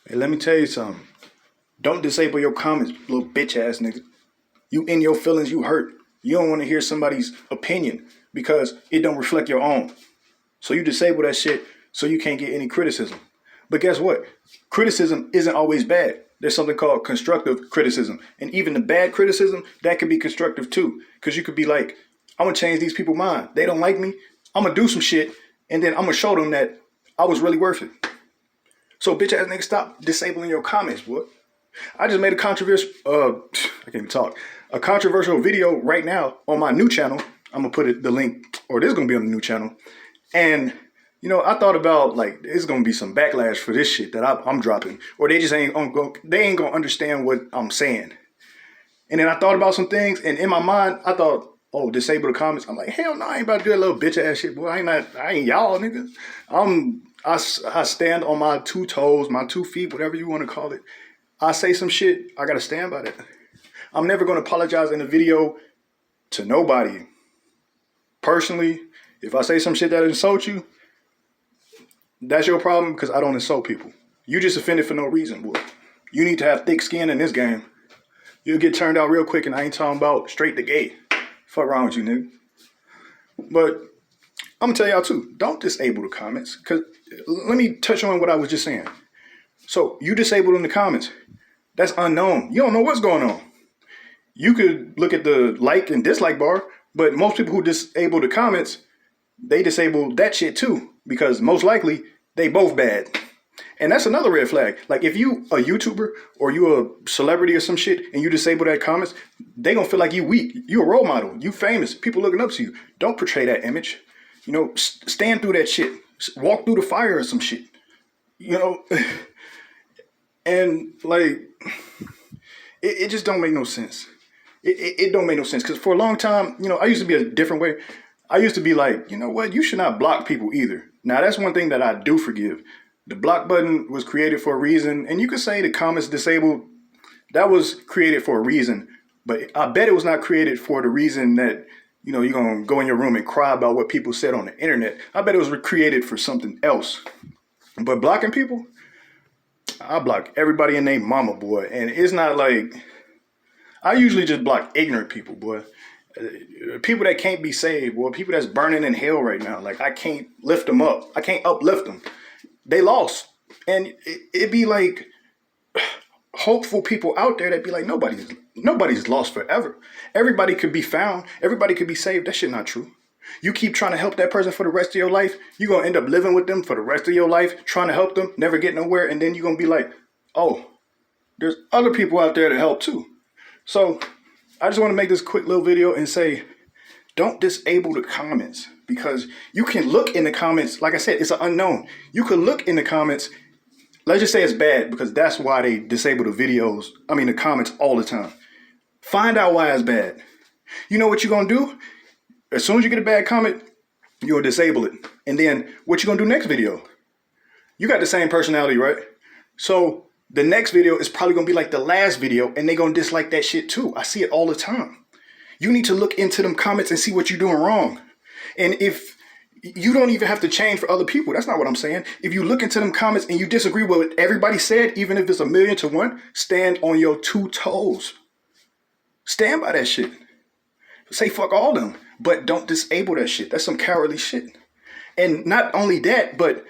Hey, let me tell you something. Don't disable your comments, little bitch ass nigga. You in your feelings, you hurt. You don't want to hear somebody's opinion because it don't reflect your own. So you disable that shit so you can't get any criticism. But guess what? Criticism isn't always bad. There's something called constructive criticism. And even the bad criticism, that could be constructive too. Because you could be like, I'm going to change these people's mind. They don't like me. I'm going to do some shit. And then I'm going to show them that I was really worth it. So bitch ass nigga, stop disabling your comments, boy. I just made a controversial, I can't even talk. A controversial video right now on my new channel. I'm going to put the link, or this is going to be on the new channel. And, you know, I thought about, like, there's going to be some backlash for this shit that I'm dropping. Or they just ain't going to understand what I'm saying. And then I thought about some things, and in my mind, I thought, oh, disable the comments. I'm like, hell no, I ain't about to do that little bitch ass shit, boy. I ain't y'all, niggas. I stand on my 2 toes, my 2 feet, whatever you want to call it. I say some shit, I got to stand by that. I'm never going to apologize in a video to nobody. Personally, if I say some shit that insults you, that's your problem because I don't insult people. You just offended for no reason, boy. You need to have thick skin in this game. You'll get turned out real quick, and I ain't talking about straight to gay. Fuck wrong with you, nigga. But I'm going to tell y'all too, don't disable the comments. Because let me touch on what I was just saying. So you disabled in the comments. That's unknown. You don't know what's going on. You could look at the like and dislike bar, but most people who disable the comments, they disable that shit too. Because most likely, they both bad. And that's another red flag. Like if you a YouTuber or you a celebrity or some shit and you disable that comments, they gonna feel like you weak. You a role model. You famous. People looking up to you. Don't portray that image. You know, stand through that shit. Walk through the fire or some shit. You know, and like, it just don't make no sense. It don't make no sense. Because for a long time, you know, I used to be a different way. I used to be like, you know what? You should not block people either. Now, that's one thing that I do forgive. The block button was created for a reason. And you could say the comments disabled. That was created for a reason. But I bet it was not created for the reason that, you know, you're going to go in your room and cry about what people said on the internet. I bet it was created for something else. But blocking people, I block everybody and their mama, boy. And it's not like, I usually just block ignorant people, boy. People that can't be saved, boy. People that's burning in hell right now. Like, I can't lift them up. I can't uplift them. They lost. And it'd be like hopeful people out there that be like, nobody's lost forever. Everybody could be found. Everybody could be saved. That shit not true. You keep trying to help that person for the rest of your life, you're going to end up living with them for the rest of your life, trying to help them, never get nowhere, and then you're going to be like, oh, there's other people out there to help too. So I just want to make this quick little video and say, don't disable the comments because you can look in the comments. Like I said, it's an unknown. You could look in the comments. Let's just say it's bad because that's why they disable the videos. I mean, the comments all the time. Find out why it's bad. You know what you're going to do? As soon as you get a bad comment, you'll disable it. And then what you going to do next video? You got the same personality, right? So the next video is probably going to be like the last video and they're going to dislike that shit too. I see it all the time. You need to look into them comments and see what you're doing wrong. And if you don't even have to change for other people, that's not what I'm saying. If you look into them comments and you disagree with what everybody said, even if it's 1,000,000 to 1, stand on your 2 toes. Stand by that shit. Say fuck all them, but don't disable that shit. That's some cowardly shit. And not only that, but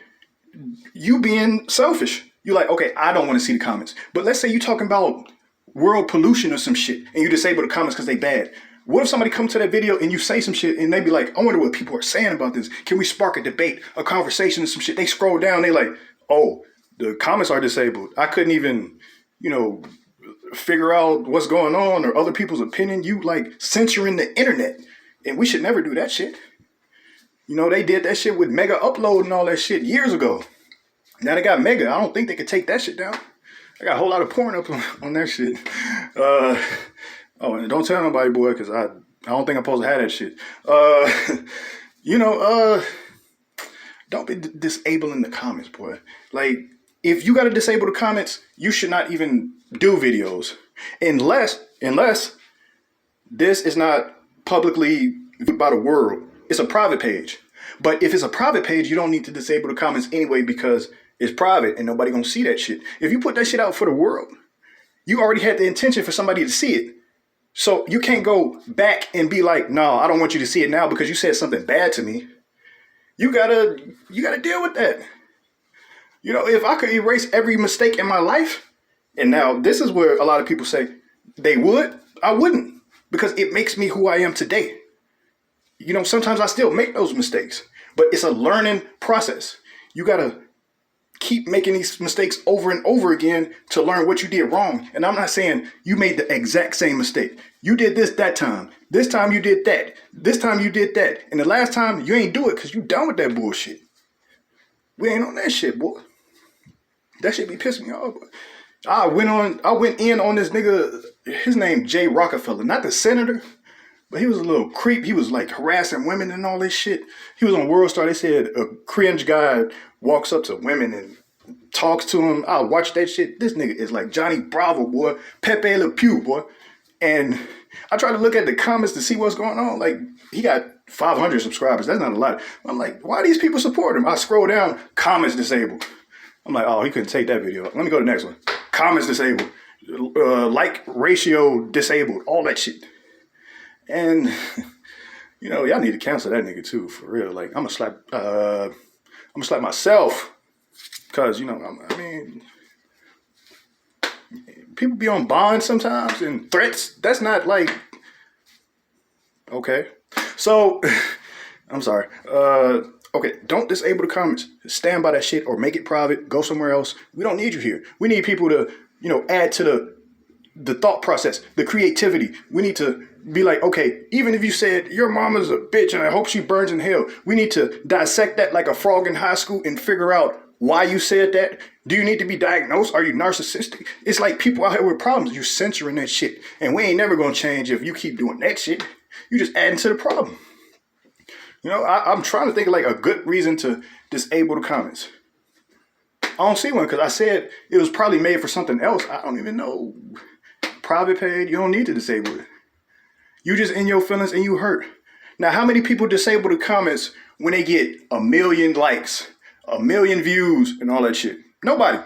you being selfish. You're like, okay, I don't want to see the comments. But let's say you're talking about world pollution or some shit and you disable the comments because they bad. What if somebody come to that video and you say some shit and they be like, I wonder what people are saying about this. Can we spark a debate, a conversation or some shit? They scroll down, they like, oh, the comments are disabled. I couldn't even, you know, figure out what's going on or other people's opinion. You like censoring the internet. And we should never do that shit. You know, they did that shit with Mega Upload and all that shit years ago. Now they got Mega. I don't think they could take that shit down. I got a whole lot of porn up on that shit. Oh, and don't tell nobody, boy, because I don't think I'm supposed to have that shit. You know, don't be disabling the comments, boy. Like, if you got to disable the comments, you should not even do videos. Unless this is not publicly viewed by the world. It's a private page. But if it's a private page, you don't need to disable the comments anyway because It's private and nobody gonna see that shit. If you put that shit out for the world, you already had the intention for somebody to see it. So you can't go back and be like, no, I don't want you to see it now because you said something bad to me. You gotta deal with that. You know, if I could erase every mistake in my life, and now this is where a lot of people say they would, I wouldn't, because it makes me who I am today. You know, sometimes I still make those mistakes, but it's a learning process. You gotta keep making these mistakes over and over again to learn what you did wrong. And I'm not saying you made the exact same mistake. You did this that time. This time you did that. This time you did that. And the last time you ain't do it because you done with that bullshit. We ain't on that shit, boy. That shit be pissing me off. I went in on this nigga, his name Jay Rockefeller, not the senator, but he was a little creep. He was like harassing women and all this shit. He was on World Star. They said a cringe guy walks up to women and talks to them. I'll watch that shit. This nigga is like Johnny Bravo, boy. Pepe Le Pew, boy. And I try to look at the comments to see what's going on. Like, he got 500 subscribers. That's not a lot. I'm like, why these people support him? I scroll down, comments disabled. I'm like, oh, he couldn't take that video. Let me go to the next one. Comments disabled. Like ratio disabled. All that shit. And, you know, y'all need to cancel that nigga too, for real. Like, I'm gonna slap myself. Because, you know, I mean, people be on bond sometimes and threats. That's not like, okay. So, I'm sorry. Okay, don't disable the comments. Stand by that shit or make it private. Go somewhere else. We don't need you here. We need people to, you know, add to the thought process, the creativity. We need to be like, okay, even if you said your mama's a bitch and I hope she burns in hell, we need to dissect that like a frog in high school and figure out why you said that. Do you need to be diagnosed? Are you narcissistic? It's like people out here with problems. You censoring that shit. And we ain't never going to change if you keep doing that shit. You just adding to the problem. You know, I'm trying to think of like a good reason to disable the comments. I don't see one because I said it was probably made for something else. I don't even know. Private page, you don't need to disable it. You just in your feelings and you hurt. Now, how many people disable the comments when they get 1 million likes, 1 million views, and all that shit? Nobody.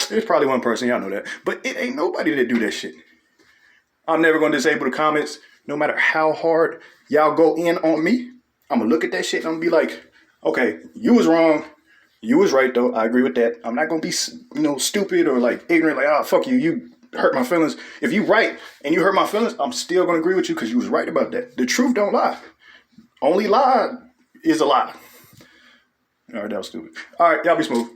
There's probably one person, y'all know that. But it ain't nobody that do that shit. I'm never going to disable the comments, no matter how hard y'all go in on me. I'm going to look at that shit and I'm going to be like, okay, you was wrong. You was right, though. I agree with that. I'm not going to be, you know, stupid or like ignorant, like, oh, fuck you. You hurt my feelings. If you right and you hurt my feelings, I'm still going to agree with you because you was right about that. The truth don't lie. Only lie is a lie. All right, that was stupid. All right, y'all be smooth.